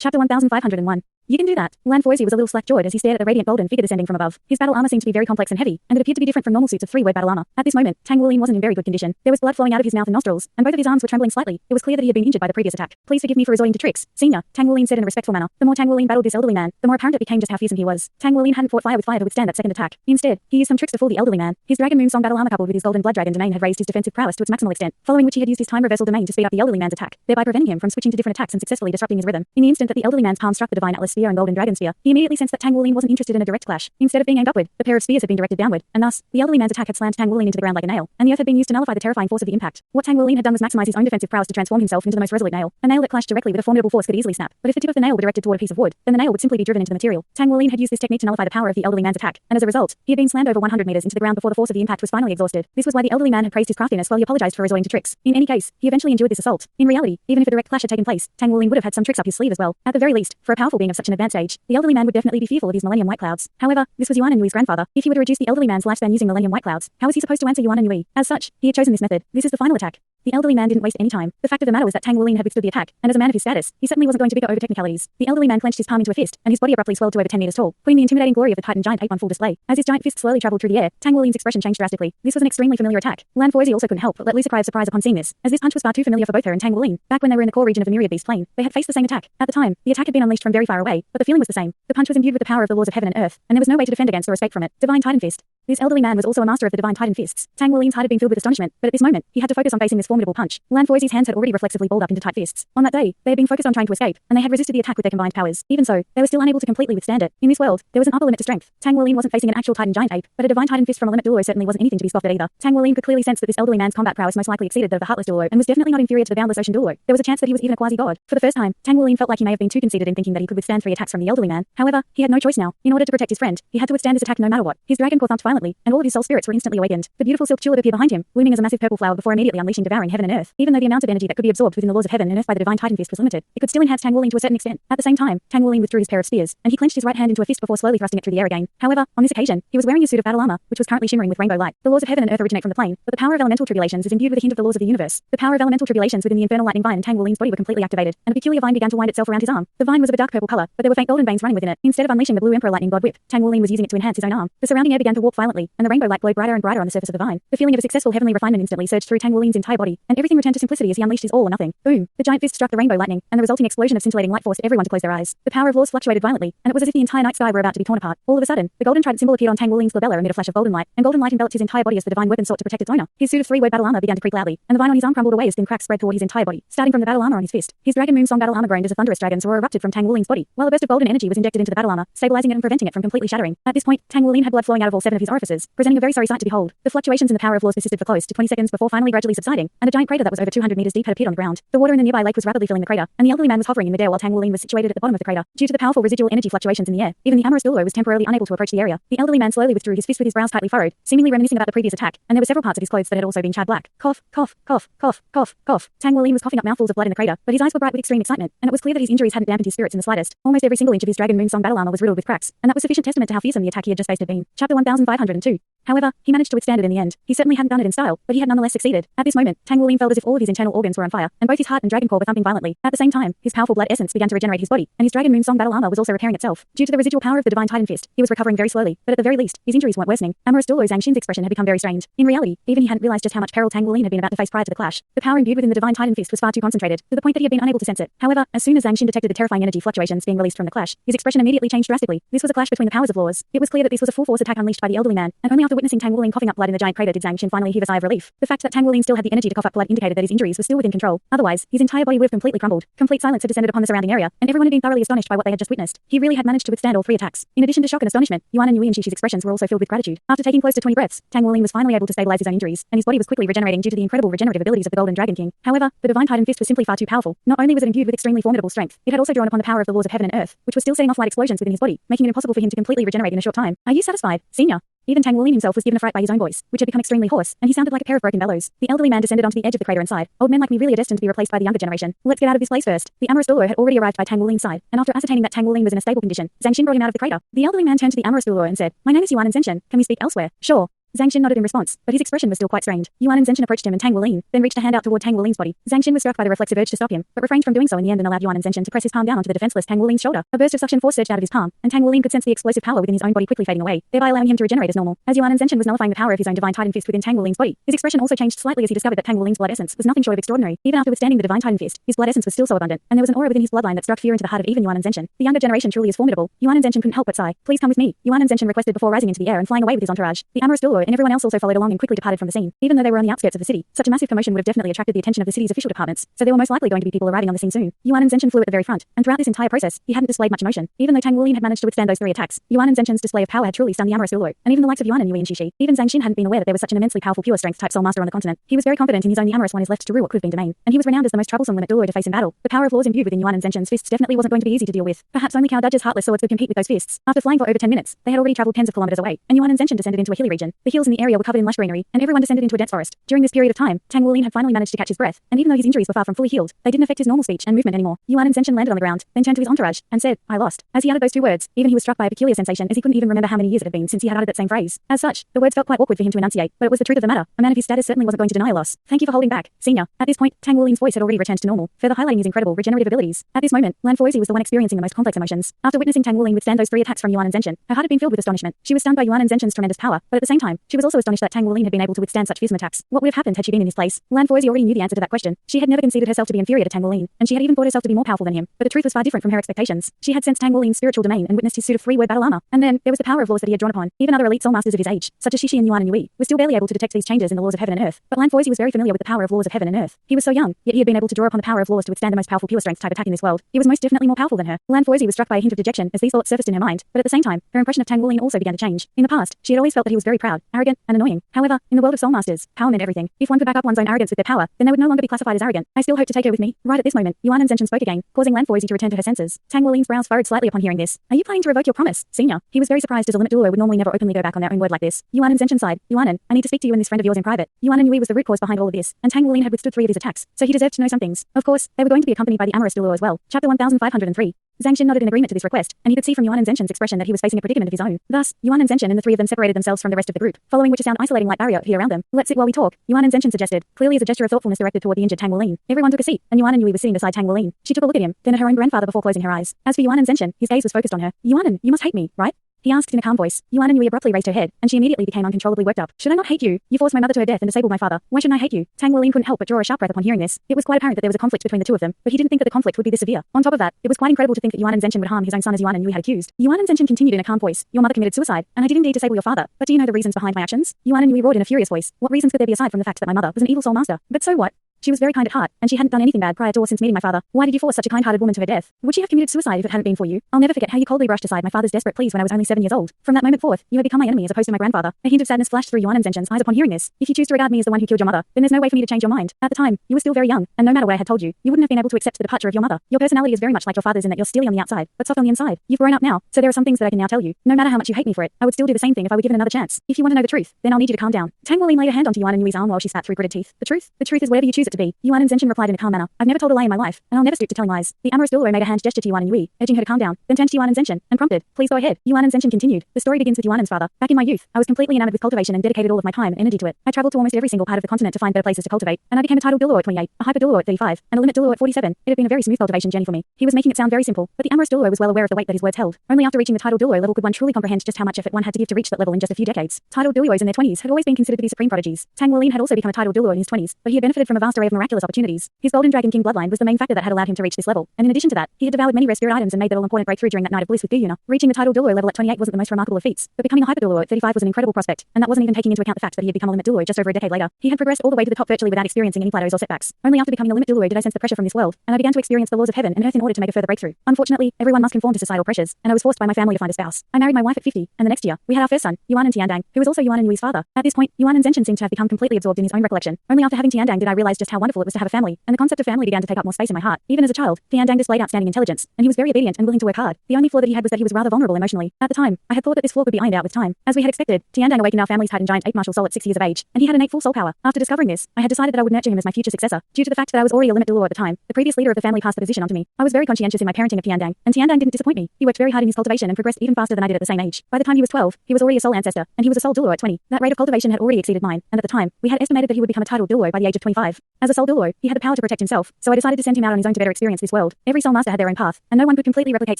Chapter 1501. You can do that. Lanfoisi was a little slack-jawed as he stared at the radiant golden figure descending from above. His battle armor seemed to be very complex and heavy, and it appeared to be different from normal suits of three-word battle armor. At this moment, Tang Wuling wasn't in very good condition. There was blood flowing out of his mouth and nostrils, and both of his arms were trembling slightly. It was clear that he had been injured by the previous attack. Please forgive me for resorting to tricks, Senior, Tang Wuling said in a respectful manner. The more Tang Wuling battled this elderly man, the more apparent it became just how fearsome he was. Tang Wuling hadn't fought fire with fire to withstand that second attack. Instead, he used some tricks to fool the elderly man. His Dragon Moon Song battle armor coupled with his Golden Blood Dragon domain had raised his defensive prowess to its maximal extent, following which he had used his time reversal domain to speed up the elderly man's attack, thereby preventing him from switching to different attacks and successfully disrupting his rhythm. In the instant that the elderly man's palm struck the Divine Atlas Sphere and Golden Dragon Sphere, he immediately sensed that Tang Wuling wasn't interested in a direct clash. Instead of being aimed upward, the pair of spears had been directed downward, and thus, the elderly man's attack had slammed Tang Wuling into the ground like a nail, and the earth had been used to nullify the terrifying force of the impact. What Tang Wuling had done was maximize his own defensive prowess to transform himself into the most resolute nail. A nail that clashed directly with a formidable force could easily snap, but if the tip of the nail were directed toward a piece of wood, then the nail would simply be driven into the material. Tang Wuling had used this technique to nullify the power of the elderly man's attack, and as a result, he had been slammed over 100 meters into the ground before the force of the impact was finally exhausted. This was why the elderly man had praised his craftiness while he apologized for resorting to tricks. In any case, he eventually endured this assault. In reality, even if a direct clash had taken place, Tang Wuling would have had some tricks up his sleeve as well. At the very least, for a powerful being of such an advanced age, the elderly man would definitely be fearful of his Millennium White Clouds. However, this was Yuan and Yui's grandfather. If he were to reduce the elderly man's lifespan using Millennium White Clouds, how was he supposed to answer Yuan and Yui? As such, he had chosen this method. This is the final attack. The elderly man didn't waste any time. The fact of the matter was that Tang Wuling had withstood the attack, and as a man of his status, he certainly wasn't going to bicker over technicalities. The elderly man clenched his palm into a fist, and his body abruptly swelled to over 10 meters tall, putting the intimidating glory of the Titan giant ape on full display. As his giant fist slowly traveled through the air, Tang Wuling's expression changed drastically. This was an extremely familiar attack. Lanfoisi also couldn't help but let loose a cry of surprise upon seeing this, as this punch was far too familiar for both her and Tang Wuling. Back when they were in the core region of the Myriad Beast Plain, they had faced the same attack. At the time, the attack had been unleashed from very far away, but the feeling was the same. The punch was imbued with the power of the laws of heaven and earth, and there was no way to defend against or escape from it. Divine Titan Fist. This elderly man was also a master of the Divine Titan Fists. Tang Wuling's heart had been filled with astonishment, but at this moment, he had to focus on facing this formidable punch. Lanfoisi's hands had already reflexively balled up into tight fists. On that day, they had been focused on trying to escape, and they had resisted the attack with their combined powers. Even so, they were still unable to completely withstand it. In this world, there was an upper limit to strength. Tang Wuling wasn't facing an actual Titan giant ape, but a Divine Titan Fist from a limit Douluo certainly wasn't anything to be scoffed at either. Tang Wuling could clearly sense that this elderly man's combat prowess most likely exceeded that of the heartless Douluo, and was definitely not inferior to the boundless ocean Douluo. There was a chance that he was even a quasi-god. For the first time, Tang Wuling felt like he may have been too conceited in thinking that he could withstand 3 attacks from the elderly man. However, he had no choice now. In order to protect his friend, he had to withstand this attack no matter what. His dragon core thumped violently, and all of his soul spirits were instantly awakened. The beautiful silk tulip appeared behind him, blooming as a massive purple flower before immediately unleashing devouring heaven and earth. Even though the amount of energy that could be absorbed within the laws of heaven and earth by the Divine Titan Fist was limited, it could still enhance Tang Wuling to a certain extent. At the same time, Tang Wuling withdrew his pair of spears, and he clenched his right hand into a fist before slowly thrusting it through the air again. However, on this occasion, he was wearing a suit of battle armor, which was currently shimmering with rainbow light. The laws of heaven and earth originate from the plane, but the power of elemental tribulations is imbued with a hint of the laws of the universe. The power of elemental tribulations within the infernal lightning vine in Tang Wuling's body were completely activated, and a peculiar vine began to wind itself around his arm. The vine was of a dark purple color, but there were faint golden veins running within it. Instead of unleashing the blue emperor lightning god whip, Tang Wuling was using it to enhance his own arm. The surrounding air began to warp violently, and the rainbow light glowed brighter and brighter on the surface of the vine. The feeling of a successful heavenly refinement instantly surged through Tang Wuling's entire body, and everything returned to simplicity as he unleashed his all or nothing. Boom! The giant fist struck the rainbow lightning, and the resulting explosion of scintillating light forced everyone to close their eyes. The power of laws fluctuated violently, and it was as if the entire night sky were about to be torn apart. All of a sudden, the golden trident symbol appeared on Tang Wuling's glabella amid a flash of golden light, and golden light enveloped his entire body as the divine weapon sought to protect its owner. His suit of three-word battle armor began to creak loudly, and the vine on his arm crumbled away as thin cracks spread toward his entire body, starting from the battle armor on his fist. His Dragon Moon Song battle armor groaned as a thunderous dragon's roar erupted from Tang Wuling's body, while a burst of golden energy was injected into the battle armor, stabilizing it and preventing it from completely shattering. At this point, Tang Wuling had blood flowing out of all 7 of his orifices, presenting a very sorry sight to behold. The fluctuations in the power of laws persisted for close to 20 seconds before finally gradually subsiding, and a giant crater that was over 200 meters deep had appeared on the ground. The water in the nearby lake was rapidly filling the crater, and the elderly man was hovering in midair while Tang Wuling was situated at the bottom of the crater. Due to the powerful residual energy fluctuations in the air, even the amorous Douluo was temporarily unable to approach the area. The elderly man slowly withdrew his fist with his brows tightly furrowed, seemingly reminiscing about the previous attack, and there were several parts of his clothes that had also been charred black. Cough, cough, cough, cough, cough, cough. Tang Wuling was coughing up mouthfuls of blood in the crater, but his eyes were bright with extreme excitement, and it was clear that his injuries hadn't dampened his spirits in the slightest. Almost every single inch of his Dragon Moon Song battle armor was riddled with cracks, and that was sufficient testament to how fearsome the attack he had just faced had been. Chapter 1502. However, he managed to withstand it in the end. He certainly hadn't done it in style, but he had nonetheless succeeded. At this moment, Tang Wuling felt as if all of his internal organs were on fire, and both his heart and dragon core were thumping violently. At the same time, his powerful blood essence began to regenerate his body, and his Dragon Moon Song battle armor was also repairing itself. Due to the residual power of the Divine Titan Fist, he was recovering very slowly, but at the very least, his injuries weren't worsening. Amorous Douluo Zhangxin's expression had become very strained. In reality, even he hadn't realized just how much peril Tang Wuling had been about to face prior to the clash. The power imbued within the Divine Titan Fist was far too concentrated, to the point that he had been unable to sense it. However, as soon as Zhangxin detected the terrifying energy fluctuations being released from the clash, his expression immediately changed drastically. This was a clash between the powers of laws. It was clear that this was a full force attack unleashed by the elderly man, and only after witnessing Tang Wuling coughing up blood in the giant crater did Zhangxin finally heave a sigh of relief. The fact that Tang Wuling still had the energy to cough up blood indicated that his injuries were still within control. Otherwise, his entire body would have completely crumbled. Complete silence had descended upon the surrounding area, and everyone had been thoroughly astonished by what they had just witnessed. He really had managed to withstand all 3 attacks. In addition to shock and astonishment, Yuan and Yui and Shishi's expressions were also filled with gratitude. After taking close to 20 breaths, Tang Wuling was finally able to stabilize his own injuries, and his body was quickly regenerating due to the incredible regenerative abilities of the Golden Dragon King. However, the Divine Titan Fist was simply far too powerful. Not only was it imbued with extremely formidable strength, it had also drawn upon the power of the laws of heaven and earth, which was still setting off light explosions within his body, making it impossible for him to completely regenerate in a short time. Are you satisfied, Senior? Even Tang Wuling himself was given a fright by his own voice, which had become extremely hoarse, and he sounded like a pair of broken bellows. The elderly man descended onto the edge of the crater and sighed. Old men like me really are destined to be replaced by the younger generation. Let's get out of this place first. The amorous Douluo had already arrived by Tang Wuling's side, and after ascertaining that Tang Wuling was in a stable condition, Zhangxin brought him out of the crater. The elderly man turned to the amorous Douluo and said, "My name is Yuan and Zhenshen. Can we speak elsewhere?" "Sure." Zhang Xin nodded in response, but his expression was still quite strained. Yuan and Zhenshin approached him and Tang Wuling, then reached a hand out toward Tang Wuling's body. Zhang Xin was struck by the reflexive urge to stop him, but refrained from doing so in the end and allowed Yuan and Zhenshin to press his palm down onto the defenseless Tang Wuling's shoulder. A burst of suction force surged out of his palm, and Tang Wuling could sense the explosive power within his own body quickly fading away, thereby allowing him to regenerate as normal. As Yuan and Zhenshin was nullifying the power of his own divine Titan fist within Tang Wuling's body, his expression also changed slightly as he discovered that Tang Wuling's blood essence was nothing short of extraordinary. Even after withstanding the divine Titan fist, his blood essence was still so abundant, and there was an aura within his bloodline that struck fear into the heart of even Yuan and Zhenshin. The younger generation truly is formidable. Yuan and Zhenshin couldn't help but sigh. Please come with me, Yuan and Zhenshin requested before rising into the air and flying away with his entourage. The amorous Douluo and everyone else also followed along and quickly departed from the scene. Even though they were on the outskirts of the city, such a massive commotion would have definitely attracted the attention of the city's official departments, so there were most likely going to be people arriving on the scene soon. Yuan and Zhenshin flew at the very front, and throughout this entire process, he hadn't displayed much emotion. Even though Tang Wuling had managed to withstand those 3 attacks, Yuan and Zhenshin's display of power had truly stunned the amorous Douluo, and even the likes of Yuan and Yui and Shishi. Even Zhang Xin hadn't been aware that there was such an immensely powerful pure strength type soul master on the continent. He was very confident in his own. The amorous one is left to rule what could have been domain, and he was renowned as the most troublesome limit Douluo to face in battle. The power of laws imbued within Yuan and Zhenshin's fists definitely wasn't going to be easy to deal with. Perhaps only Cao Dudge's heartless swords could compete with those fists. After flying for over 10 minutes, they had already traveled tens of kilometers away, and Yuan and Zhenshin descended into a hilly region. The hills in the area were covered in lush greenery, and everyone descended into a dense forest. During this period of time, Tang Wuling had finally managed to catch his breath, and even though his injuries were far from fully healed, they didn't affect his normal speech and movement anymore. Yuan and Zhenshin landed on the ground, then turned to his entourage and said, "I lost." As he uttered those 2 words, even he was struck by a peculiar sensation as he couldn't even remember how many years it had been since he had uttered that same phrase. As such, the words felt quite awkward for him to enunciate, but it was the truth of the matter. A man of his status certainly wasn't going to deny a loss. "Thank you for holding back, senior." At this point, Tang Wuling's voice had already returned to normal, further highlighting his incredible regenerative abilities. At this moment, Lan Foozi was the one experiencing the most complex emotions. After witnessing Tang Wuling withstand those 3 attacks from Yuan and Zhenshin, her heart had been filled with astonishment. She was stunned by Yuan and Zhenshin's tremendous power, but at the same time, she was also astonished that Tang Wuling had been able to withstand such fearsome attacks. What would have happened had she been in his place? Lan Foozi already knew the answer to that question. She had never considered herself to be inferior to Tang Wuling, and she had even thought herself to be more powerful than him. But the truth was far different from her expectations. She had sensed Tang Wuling's spiritual domain and witnessed his suit of 3-word battle armor. And then there was the power of laws that he had drawn upon. Even other elite soul masters of his age, such as Shishi and Yuan and Yui, were still barely able to detect these changes in the laws of heaven and earth. But Lan Foozi was very familiar with the power of laws of heaven and earth. He was so young, yet he had been able to draw upon the power of laws to withstand the most powerful pure strength type attack in this world. He was most definitely more powerful than her. Lan Foozi was struck by a hint of dejection as these thoughts surfaced in her mind, but at the same time, her impression of Tang Wuling also began to change. In the past, she had always felt that he was very proud, arrogant, and annoying. However, in the world of soul masters, power meant everything. If one could back up one's own arrogance with their power, then they would no longer be classified as arrogant. "I still hope to take her with me." Right at this moment, Yuan and Zhenshin spoke again, causing Lan Foozi to return to her senses. Tang Wuling's brows furrowed slightly upon hearing this. "Are you planning to revoke your promise, senior?" He was very surprised as a limit Douluo would normally never openly go back on their own word like this. Yuan and Zhenshin sighed. "Yuanan, I need to speak to you and this friend of yours in private." Yuan and Yui was the root cause behind all of this, and Tang Wuling had withstood 3 of his attacks, so he deserved to know some things. Of course, they were going to be accompanied by the amorous Douluo as well. Chapter 1503. Zhang Xin nodded in agreement to this request, and he could see from Yuan and Zhenshin's expression that he was facing a predicament of his own. Thus, Yuan and Zhenshin and the 3 of them separated themselves from the rest of the group, following which a sound isolating light barrier appeared around them. "Let's sit while we talk," Yuan and Zhenshin suggested, clearly as a gesture of thoughtfulness directed toward the injured Tang Wuling. Everyone took a seat, and Yuan and Yui was sitting beside Tang Wuling. She took a look at him, then at her own grandfather before closing her eyes. As for Yuan and Zhenshin, his gaze was focused on her. "Yuanan, you must hate me, right?" he asked in a calm voice. Yuan and Yui abruptly raised her head, and she immediately became uncontrollably worked up. "Should I not hate you? You forced my mother to her death and disabled my father. Why shouldn't I hate you?" Tang Wuling couldn't help but draw a sharp breath upon hearing this. It was quite apparent that there was a conflict between the 2 of them, but he didn't think that the conflict would be this severe. On top of that, it was quite incredible to think that Yuan and Zhenshin would harm his own son as Yuan and Yui had accused. Yuan and Zhenshin continued in a calm voice. "Your mother committed suicide, and I did indeed disable your father. But do you know the reasons behind my actions?" Yuan and Yui roared in a furious voice. What reasons could there be aside from the fact that my mother was an evil soul master? But so what? She was very kind at heart, and she hadn't done anything bad prior to or since meeting my father. Why did you force such a kind-hearted woman to her death? Would she have committed suicide if it hadn't been for you? I'll never forget how you coldly brushed aside my father's desperate pleas when I was only 7 years old. From that moment forth, you have become my enemy as opposed to my grandfather. A hint of sadness flashed through Yuan and Zhenshin's eyes upon hearing this. If you choose to regard me as the one who killed your mother, then there's no way for me to change your mind. At the time, you were still very young, and no matter what I had told you, you wouldn't have been able to accept the departure of your mother. Your personality is very much like your father's in that you're steely on the outside, but soft on the inside. You've grown up now, so there are some things that I can now tell you. No matter how much you hate me for it, I would still do the same thing if I were given another chance. If you want to know the truth, then I'll need you to calm down. Tang Wuling laid a hand onto Yuan and Yui's arm while she spat through gritted teeth. The truth? The truth is whatever you choose it to be. Yuan and Zhenshin replied in a calm manner. "I've never told a lie in my life, and I'll never stoop to telling lies." The amorous Douluo made a hand gesture to Yuan and Yui, urging her to calm down, then turned to Yuan and Zhenshin, and prompted, "Please go ahead." Yuan and Zhenshin continued. "The story begins with Yuanan's father. Back in my youth, I was completely enamored with cultivation and dedicated all of my time and energy to it. I traveled to almost every single part of the continent to find better places to cultivate, and I became a title Douluo at 28, a hyper Douluo at 35, and a limit Douluo at 47. It had been a very smooth cultivation journey for me." He was making it sound very simple, but the amorous Douluo was well aware of the weight that his words held. Only after reaching the title Douluo level could one truly comprehend just how much effort one had to give to reach that level in just a few decades. Title Douluos in their 20s had always been considered to be supreme prodigies. Tang Wuling had also become a title Douluo in his 20s, but he had benefited from a vast array of miraculous opportunities. His Golden Dragon King bloodline was the main factor that had allowed him to reach this level, and in addition to that, he had devoured many rare spirit items and made that all-important breakthrough during that night of bliss with Guyuna. Reaching the title Douluo level at 28 wasn't the most remarkable of feats, but becoming a hyper Douluo at 35 was an incredible prospect, and that wasn't even taking into account the fact that he had become a limit Douluo just over a decade later. He had progressed all the way to the top virtually without experiencing any plateaus or setbacks. Only after becoming a limit Douluo did I sense the pressure from this world, and I began to experience the laws of heaven and earth in order to make a further breakthrough. Unfortunately, everyone must conform to societal pressures, and I was forced by my family to find a spouse. I married my wife at 50, and the next year, we had our first son, Yuan and Tiandang, who was also Yuan and Yui's father. At this point, Yuan and Zhenshin seemed to have become completely absorbed in his own recollection. Only after having Tiandang did I realize just just how wonderful it was to have a family, and the concept of family began to take up more space in my heart. Even as a child, Tiandang displayed outstanding intelligence, and he was very obedient and willing to work hard. The only flaw that he had was that he was rather vulnerable emotionally. At the time, I had thought that this flaw could be ironed out with time. As we had expected, Tiandang awakened our family's titan giant ape martial soul at 6 years of age, and he had innate full soul power. After discovering this, I had decided that I would nurture him as my future successor. Due to the fact that I was already a limit Douluo at the time, the previous leader of the family passed the position on to me. I was very conscientious in my parenting of Tiandang, and Tiandang didn't disappoint me. He worked very hard in his cultivation and progressed even faster than I did at the same age. By the time he was 12, he was already a soul ancestor, and he was a soul Douluo at 20. That rate of cultivation had already exceeded mine, and at the time, we had estimated that he would become a titled Douluo by the age of 25. As a soul Douluo, he had the power to protect himself, so I decided to send him out on his own to better experience this world. Every soul master had their own path, and no one could completely replicate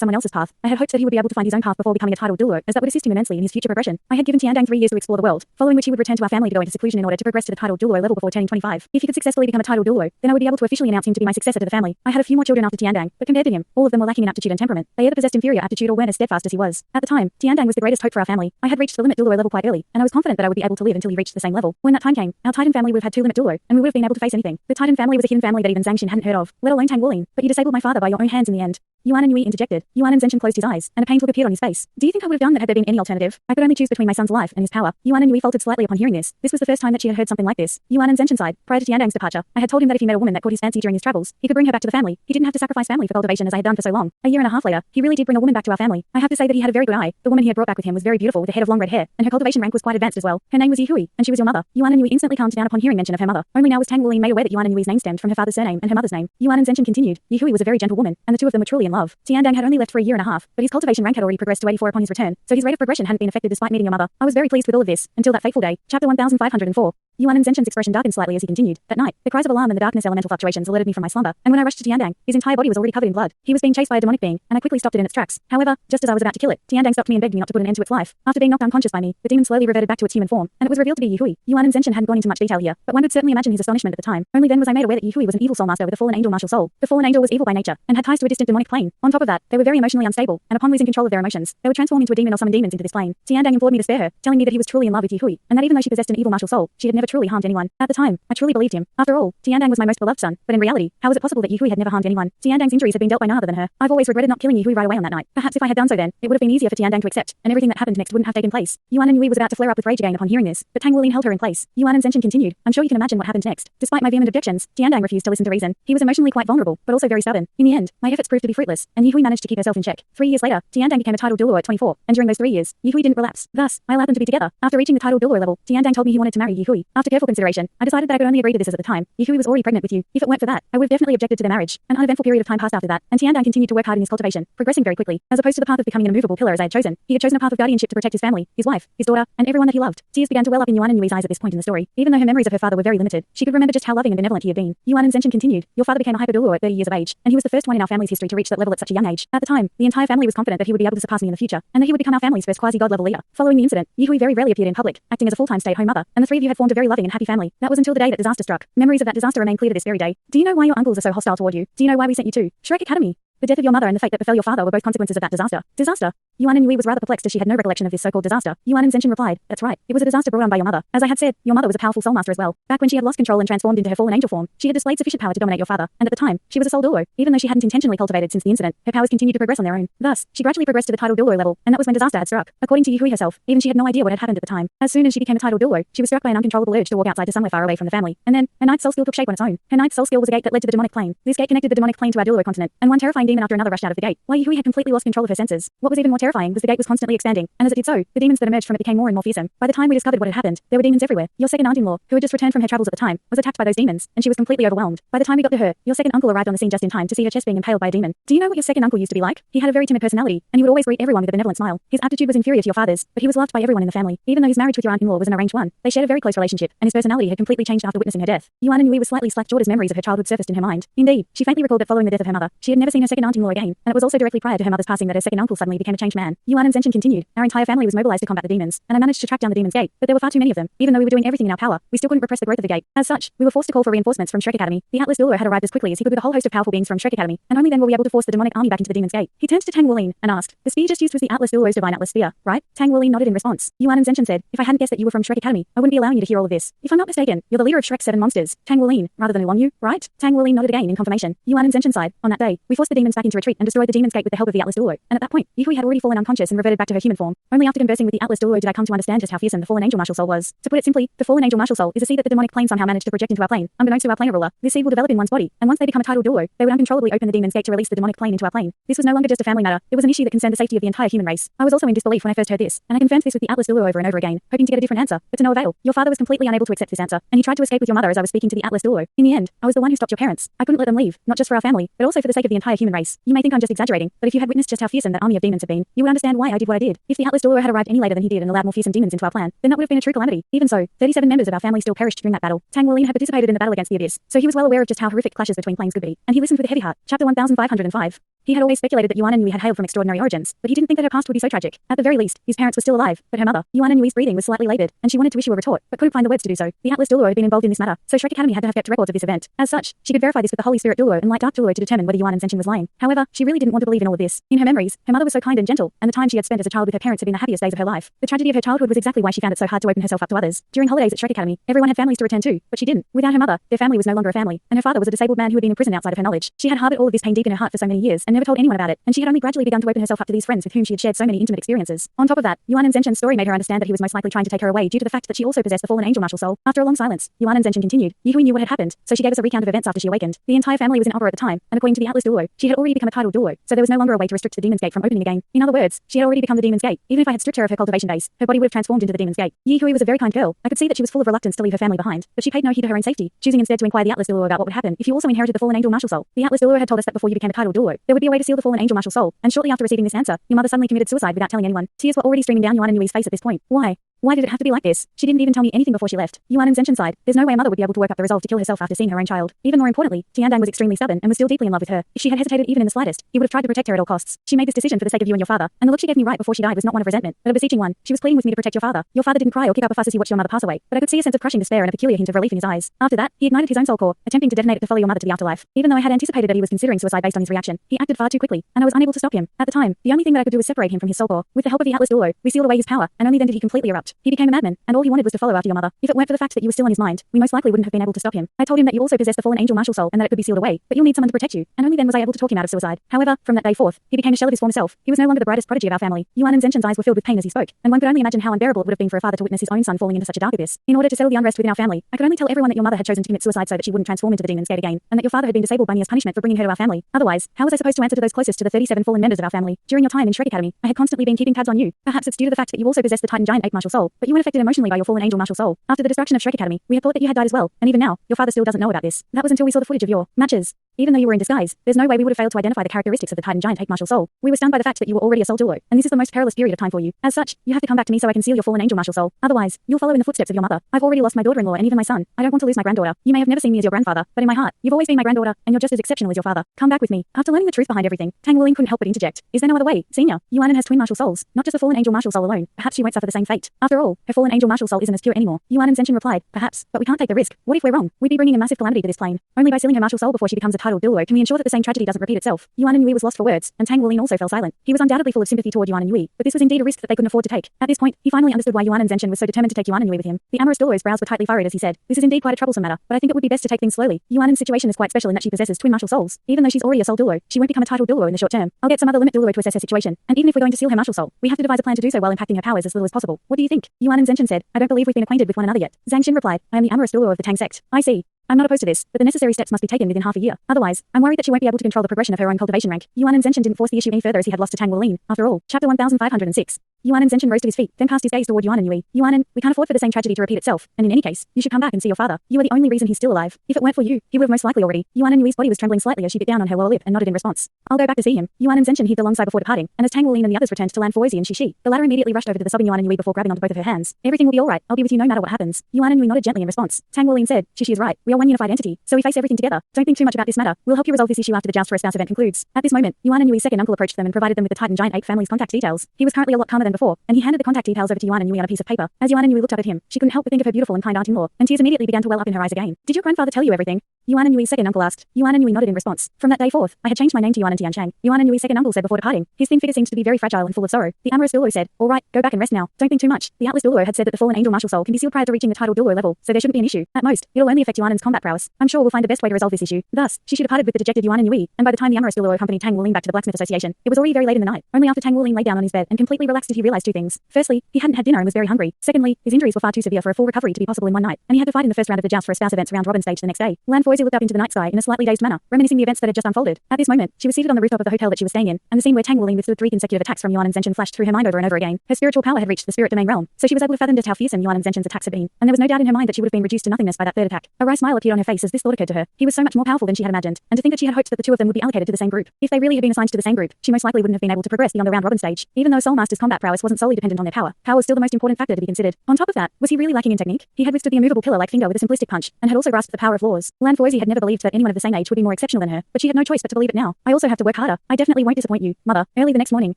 someone else's path. I had hoped that he would be able to find his own path before becoming a titled Douluo, as that would assist him immensely in his future progression. I had given Tiandang 3 years to explore the world, following which he would return to our family to go into seclusion in order to progress to the titled Douluo level before turning 25. If he could successfully become a titled Douluo, then I would be able to officially announce him to be my successor to the family. I had a few more children after Tiandang, but compared to him, all of them were lacking in aptitude and temperament. They either possessed inferior aptitude or weren't as steadfast as he was. At the time, Tiandang was the greatest hope for our family. I had reached the limit Douluo level quite early, and I was confident that I would be able to live until he reached the same level. When that time came, our Titan family would have had 2 limit Douluo, and we would have been able to face anything. The Titan family was a hidden family that even Zhangxin hadn't heard of, let alone Tang Wulin, but you disabled my father by your own hands in the end. Yuan and Yui interjected. Yuan and Zhengchen closed his eyes, and a painful look appeared on his face. Do you think I would have done that had there been any alternative? I could only choose between my son's life and his power. Yuan and Yui faltered slightly upon hearing this. This was the first time that she had heard something like this. Yuan and Zhengchen sighed. Prior to Tiandang's departure, I had told him that if he met a woman that caught his fancy during his travels, he could bring her back to the family. He didn't have to sacrifice family for cultivation as I had done for so long. A year and a half later, he really did bring a woman back to our family. I have to say that he had a very good eye. The woman he had brought back with him was very beautiful with a head of long red hair, and her cultivation rank was quite advanced as well. Her name was Yihui, and she was your mother. Yuan and Yui instantly calmed down upon hearing mention of her mother. Only now was Tang Wulin made aware that Yuan and Yui's name stemmed from her father's surname and her mother's name. Yuan and Zhengchen continued. Yihui was a very gentle woman, and the two of them were truly in love. Tiandang had only left for a year and a half, but his cultivation rank had already progressed to 84 upon his return, so his rate of progression hadn't been affected despite meeting your mother. I was very pleased with all of this, until that fateful day. Chapter 1504. Yuan and Zhengchen's expression darkened slightly as he continued. That night, the cries of alarm and the darkness elemental fluctuations alerted me from my slumber, and when I rushed to Tiandang, his entire body was already covered in blood. He was being chased by a demonic being, and I quickly stopped it in its tracks. However, just as I was about to kill it, Tiandang stopped me and begged me not to put an end to its life. After being knocked unconscious by me, the demon slowly reverted back to its human form, and it was revealed to be Yihui. Yuan and Zhengchen hadn't gone into much detail here, but one could certainly imagine his astonishment at the time. Only then was I made aware that Yihui was an evil soul master with a fallen angel martial soul. The fallen angel was evil by nature, and had ties to a distant demonic plane. On top of that, they were very emotionally unstable, and upon losing control of their emotions, they would transform into a demon or summon demons into this plane. Tiandang implored me to spare her, telling me that he was truly in love with Yihui, and that even though she possessed an evil martial soul, she had never truly harmed anyone. At the time, I truly believed him. After all, Tiandang was my most beloved son, but in reality, how was it possible that Yihui had never harmed anyone? Tiandang's injuries had been dealt by none other than her. I've always regretted not killing Yihui right away on that night. Perhaps if I had done so then, it would have been easier for Tiandang to accept, and everything that happened next wouldn't have taken place. Yuan and Yui was about to flare up with rage again upon hearing this, but Tang Wulin held her in place. Yuan and Zhengchen continued. I'm sure you can imagine what happened next. Despite my vehement objections, Tiandang refused to listen to reason. He was emotionally quite vulnerable, but also very stubborn. In the end, my efforts proved to be fruitless, and Yihui managed to keep herself in check. 3 years later, Tiandang became a titled Douluo at 24, and during those 3 years, Yihui didn't relapse. Thus, I allowed them to be together. After reaching the titled Douluo level, Tiandang told me he wanted to marry Yihui. After careful consideration, I decided that I could only agree to this as at the time. Yihui was already pregnant with you. If it weren't for that, I would have definitely objected to their marriage. An uneventful period of time passed after that, and Tiandang continued to work hard in his cultivation, progressing very quickly. As opposed to the path of becoming an immovable pillar as I had chosen, he had chosen a path of guardianship to protect his family, his wife, his daughter, and everyone that he loved. Tears began to well up in Yuan and Yui's eyes at this point in the story. Even though her memories of her father were very limited, she could remember just how loving and benevolent he had been. Yuan and Zhengchen continued. Your father became a hyper Douluo at 30 years of age, and he was the first one in our family's history to reach that level at such a young age. At the time, the entire family was confident that he would be able to surpass me in the future, and that he would become our family's first quasi-god level leader. Following the incident, Yihui very rarely appeared in public, acting as a full-time stay-at-home mother, and the three of you had formed a very loving and happy family. That was until the day that disaster struck. Memories of that disaster remain clear to this very day. Do you know why your uncles are so hostile toward you? Do you know why we sent you to Shrek Academy? The death of your mother and the fate that befell your father were both consequences of that disaster. Disaster? Yuan and Yui was rather perplexed as she had no recollection of this so-called disaster. Yuan and Zhengchen replied, that's right. It was a disaster brought on by your mother. As I had said, your mother was a powerful soul master as well. Back when she had lost control and transformed into her fallen angel form, she had displayed sufficient power to dominate your father, and at the time, she was a soul Douluo. Even though she hadn't intentionally cultivated since the incident, her powers continued to progress on their own. Thus, she gradually progressed to the titled Douluo level, and that was when disaster had struck. According to Yihui herself, even she had no idea what had happened at the time. As soon as she became a titled Douluo, she was struck by an uncontrollable urge to walk outside to somewhere far away from the family. And then, her ninth soul skill took shape on its own. Her ninth soul skill was a gate that led to the demonic plane. This gate connected the demonic plane to our Douluo continent, and one terrifying demon after another rushed out of the gate. While Yihui had completely lost control of her senses. What was even more terrifying was the gate was constantly expanding, and as it did so, the demons that emerged from it became more and more fearsome. By the time we discovered what had happened, there were demons everywhere. Your second aunt-in-law, who had just returned from her travels at the time, was attacked by those demons, and she was completely overwhelmed. By the time we got to her, your second uncle arrived on the scene just in time to see her chest being impaled by a demon. Do you know what your second uncle used to be like? He had a very timid personality, and he would always greet everyone with a benevolent smile. His aptitude was inferior to your father's, but he was loved by everyone in the family. Even though his marriage with your aunt-in-law was an arranged one, they shared a very close relationship, and his personality had completely changed after witnessing her death. Yuan and Yui was slightly slack-jawed as memories of her childhood surfaced in her mind. Indeed, she faintly recalled that following the death of her mother, she had never seen her second aunt-in-law again, and it was also directly prior to her mother's passing that her second uncle suddenly became a changed man. Yuan and Zhengchen continued. Our entire family was mobilized to combat the demons, and I managed to track down the demon's gate, but there were far too many of them. Even though we were doing everything in our power, we still couldn't repress the growth of the gate. As such, we were forced to call for reinforcements from Shrek Academy. The Atlas Douluo had arrived as quickly as he could with a whole host of powerful beings from Shrek Academy, and only then were we able to force the demonic army back into the demon's gate. He turned to Tang Wulin and asked, the spear you just used was the Atlas Douluo's divine Atlas spear, right? Tang Wulin nodded in response. Yuan and Zhengchen said, if I hadn't guessed that you were from Shrek Academy, I wouldn't be allowing you to hear all of this. If I'm not mistaken, you're the leader of Shrek's 7 monsters, Tang Wulin, rather than Yu, right? Tang Wulin nodded again in confirmation. Yuan and Zhengchen sighed. On that day, we forced the demons back into retreat and destroyed the demon's gate with the help of the Atlas Douluo, and at that point, Yihui had already fallen unconscious and reverted back to her human form. Only after conversing with the Atlas Douluo did I come to understand just how fearsome the fallen angel martial soul was. To put it simply, the fallen angel martial soul is a seed that the demonic plane somehow managed to project into our plane, unbeknownst to our planar ruler. This seed will develop in one's body, and once they become a tidal Douluo, they would uncontrollably open the demon's gate to release the demonic plane into our plane. This was no longer just a family matter, it was an issue that concerned the safety of the entire human race. I was also in disbelief when I first heard this, and I confirmed this with the Atlas Douluo over and over again, hoping to get a different answer, but to no avail. Your father was completely unable to accept this answer, and he tried to escape with your mother as I was speaking to the Atlas Douluo. In the end, I was the one who stopped your parents. I couldn't let them leave, not just for our family, but also for the sake of the entire human race. You may think I'm just exaggerating, but if you had witnessed just how fearsome that army of demons had been, you would understand why I did what I did. If the Atlas Douluo had arrived any later than he did and allowed more fearsome demons into our plan, then that would have been a true calamity. Even so, 37 members of our family still perished during that battle. Tang Wuling had participated in the battle against the Abyss, so he was well aware of just how horrific clashes between planes could be, and he listened with a heavy heart. Chapter 1505. He had always speculated that Yuan and Yui had hailed from extraordinary origins, but he didn't think that her past would be so tragic. At the very least, his parents were still alive, but her mother, Yuan and Yui's breathing was slightly labored, and she wanted to issue a retort, but couldn't find the words to do so. The Atlas Douluo had been involved in this matter, so Shrek Academy had to have kept records of this event. As such, she could verify this with the Holy Spirit Douluo and Light Dark Douluo to determine whether Yuan and Zenshin was lying. However, she really didn't want to believe in all of this. In her memories, her mother was so kind and gentle, and the time she had spent as a child with her parents had been the happiest days of her life. The tragedy of her childhood was exactly why she found it so hard to open herself up to others. During holidays at Shrek Academy, everyone had families to return to, but she didn't. Without her mother, their family was no longer a family, and her father was a disabled man who had been imprisoned outside of her knowledge. She had harbored all of this pain deep in her heart for so many years and never told anyone about it, and she had only gradually begun to open herself up to these friends with whom she had shared so many intimate experiences. On top of that, Yuan and Zenshin's story made her understand that he was most likely trying to take her away due to the fact that she also possessed the fallen angel martial soul. After a long silence, Yuan and Zenshin continued. Yui knew what had happened, so she gave us a recount of events after she awakened. The entire family was in uproar at the time, and according to the Atlas Douluo, she had already become a tidal Douluo, so there was no longer a way to restrict the demon's gate from opening again. In other words, she had already become the demon's gate. Even if I had stripped her of her cultivation base, her body would have transformed into the demon's gate. Yui was a very kind girl. I could see that she was full of reluctance to leave her family behind, but she paid no heed to her own safety, choosing instead to inquire the Atlas Douluo about what would happen if you also inherited the fallen angel martial soul. The Atlas Douluo had told us that before you became a tidal Douluo, there would be a way to seal the fallen angel martial soul, and shortly after receiving this answer, your mother suddenly committed suicide without telling anyone. Tears were already streaming down Yuan and Yui's face at this point. Why? Why did it have to be like this? She didn't even tell me anything before she left. Yuan and Zenshin sighed. There's no way a mother would be able to work up the resolve to kill herself after seeing her own child. Even more importantly, Tiandang was extremely stubborn and was still deeply in love with her. If she had hesitated even in the slightest, he would have tried to protect her at all costs. She made this decision for the sake of you and your father, and the look she gave me right before she died was not one of resentment, but a beseeching one. She was pleading with me to protect your father. Your father didn't cry or kick up a fuss as he watched your mother pass away, but I could see a sense of crushing despair and a peculiar hint of relief in his eyes. After that, he ignited his own soul core, attempting to detonate it to follow your mother to the afterlife. Even though I had anticipated that he was considering suicide based on his reaction, he acted far too quickly, and I was unable to stop him. At the time, the only thing that I could do was separate him from his soul core. With the help of the Atlas Douluo, we sealed away his power, and only then did he completely erupt. He became a madman, and all he wanted was to follow after your mother. If it weren't for the fact that you were still on his mind, we most likely wouldn't have been able to stop him. I told him that you also possessed the fallen angel martial soul and that it could be sealed away, but you'll need someone to protect you, and only then was I able to talk him out of suicide. However, from that day forth, he became a shell of his former self. He was no longer the brightest prodigy of our family. Yuan and Zenshin's eyes were filled with pain as he spoke, and one could only imagine how unbearable it would have been for a father to witness his own son falling into such a dark abyss. In order to settle the unrest within our family, I could only tell everyone that your mother had chosen to commit suicide so that she wouldn't transform into the demon's gate again, and that your father had been disabled by me as punishment for bringing her to our family. Otherwise, how was I supposed to answer to those closest to the 37 fallen members of our family? During your time in Shrek Academy, I had constantly been keeping tabs on you. Perhaps it's due to the fact that you also possess the Titan Giant Ape martial soul, but you weren't affected emotionally by your fallen angel martial soul. After the destruction of Shrek Academy, we had thought that you had died as well, and even now, your father still doesn't know about this. That was until we saw the footage of your matches. Even though you were in disguise, there's no way we would have failed to identify the characteristics of the Titan Giant Ape martial soul. We were stunned by the fact that you were already a soul Douluo, and this is the most perilous period of time for you. As such, you have to come back to me so I can seal your fallen angel martial soul. Otherwise, you'll follow in the footsteps of your mother. I've already lost my daughter-in-law and even my son. I don't want to lose my granddaughter. You may have never seen me as your grandfather, but in my heart, you've always been my granddaughter, and you're just as exceptional as your father. Come back with me. After learning the truth behind everything, Tang Wuling couldn't help but interject. Is there no other way, Senior? Yuan has twin martial souls, not just a fallen angel martial soul alone. Perhaps she won't suffer the same fate. After all, her fallen angel martial soul isn't as pure anymore. Yuan and Zenshin replied, perhaps, but we can't take the risk. What if we're wrong? We'd be bringing a massive calamity to this plane. Only by sealing her martial soul before she becomes a tidal Douluo can we ensure that the same tragedy doesn't repeat itself. Yuan and Yui was lost for words, and Tang Wuling also fell silent. He was undoubtedly full of sympathy toward Yuan and Yui, but this was indeed a risk that they couldn't afford to take. At this point, he finally understood why Yuan and Zenshin was so determined to take Yuan and Yui with him. The amorous Douluo's brows were tightly furrowed as he said, this is indeed quite a troublesome matter, but I think it would be best to take things slowly. Yuan's situation is quite special in that she possesses twin martial souls. Even though she's already a soul Douluo, she won't become a tidal Douluo in the short term. I'll get some other limit Douluo to assess her situation, and even if we're going to seal her martial soul, we have to devise a plan to do so while impacting her powers as little as possible. What do you think? Yuan and Zenshin said, I don't believe we've been acquainted with one another yet. Zhang Xin replied, I am the amorous Douluo of the Tang sect. I see. I'm not opposed to this, but the necessary steps must be taken within half a year. Otherwise, I'm worried that she won't be able to control the progression of her own cultivation rank. Yuan and Zenshin didn't force the issue any further as he had lost to Tang Wuling. After all, chapter 1506. Yuan and Zenshin rose to his feet, then cast his gaze toward Yuan and Yui. Yuan, we can't afford for the same tragedy to repeat itself, and in any case, you should come back and see your father. You are the only reason he's still alive. If it weren't for you, he would have most likely already. Yuan and Yui's body was trembling slightly as she bit down on her lower lip and nodded in response. I'll go back to see him. Yuan and Zenshin heaved a long sigh before departing, and as Tang Wuling and the others returned to land for Oizi and Shishi, the latter immediately rushed over to the sobbing Yuan and Yui before grabbing onto both of her hands. Everything will be alright. I'll be with you no matter what happens. Yuan and Yui nodded gently in response. Tang Wuling said, Shishi is right. We are one unified entity, so we face everything together. Don't think too much about this matter. We'll help you resolve this issue after the Joust for a Spouse event concludes. At this moment, Yuan and Yui's second uncle approached them and provided them with the Titan Giant Ape family's contact details. He was currently a lot calmer than before, and he handed the contact details over to Yuan and Yui on a piece of paper. As Yuan and Yui looked up at him, she couldn't help but think of her beautiful and kind aunt-in-law, and tears immediately began to well up in her eyes again. Did your grandfather tell you everything? Yuan and Yui's second uncle asked. Yuan and Yui nodded in response. From that day forth, I had changed my name to Yuan and Tianchang. Yuan and Yui's second uncle said before departing. His thin figure seemed to be very fragile and full of sorrow. The amorous Douluo said, all right, go back and rest now. Don't think too much. The Atlas Douluo had said that the fallen angel martial soul can be sealed prior to reaching the title Douluo level, so there shouldn't be an issue. At most, it'll only affect Yuan's combat prowess. I'm sure we'll find the best way to resolve this issue. Thus, she departed with the dejected Yuan and Yui, and by the time the amorous Douluo accompanied Tang Wuling back to the Blacksmith Association, it was already very late in the night. Only after Tang Wuling lay down on his bed and completely relaxed did he realize two things. Firstly, he hadn't had dinner and was very hungry. Secondly, his injuries were far too severe for a full recovery to be possible in one night, and he had to fight in the first round of the joust for a spouse events round robin stage the next day. Lan Foisey looked up into the night sky in a slightly dazed manner, reminiscing the events that had just unfolded. At this moment, she was seated on the rooftop of the hotel that she was staying in, and the scene where Tang Wuling withstood 3 consecutive attacks from Yuan and Zenshin flashed through her mind over and over again. Her spiritual power had reached the spirit domain realm, so she was able to fathom just how fearsome Yuan and Zenshin's attacks had been, and there was no doubt in her mind that she would have been reduced to nothingness by that third attack. A wry smile appeared on her face as this thought occurred to her. He was so much more powerful than she had imagined, and to think that she had hoped that the two of them would be allocated to the same group. If they really had been assigned to the same group, she most likely wouldn't have been able to progress beyond the round robin stage. Even though Soul Master's combat prowess wasn't solely dependent on their power was still the most important factor to be considered. On top of that, was he really lacking in technique? He had withstood the immovable pillar-like finger with a simplistic punch, and had also grasped the power of laws. Lan Foisey had never believed that anyone of the same age would be more exceptional than her, but she had no choice but to believe it now. I also have to work harder. I definitely won't disappoint you, mother. Early the next morning,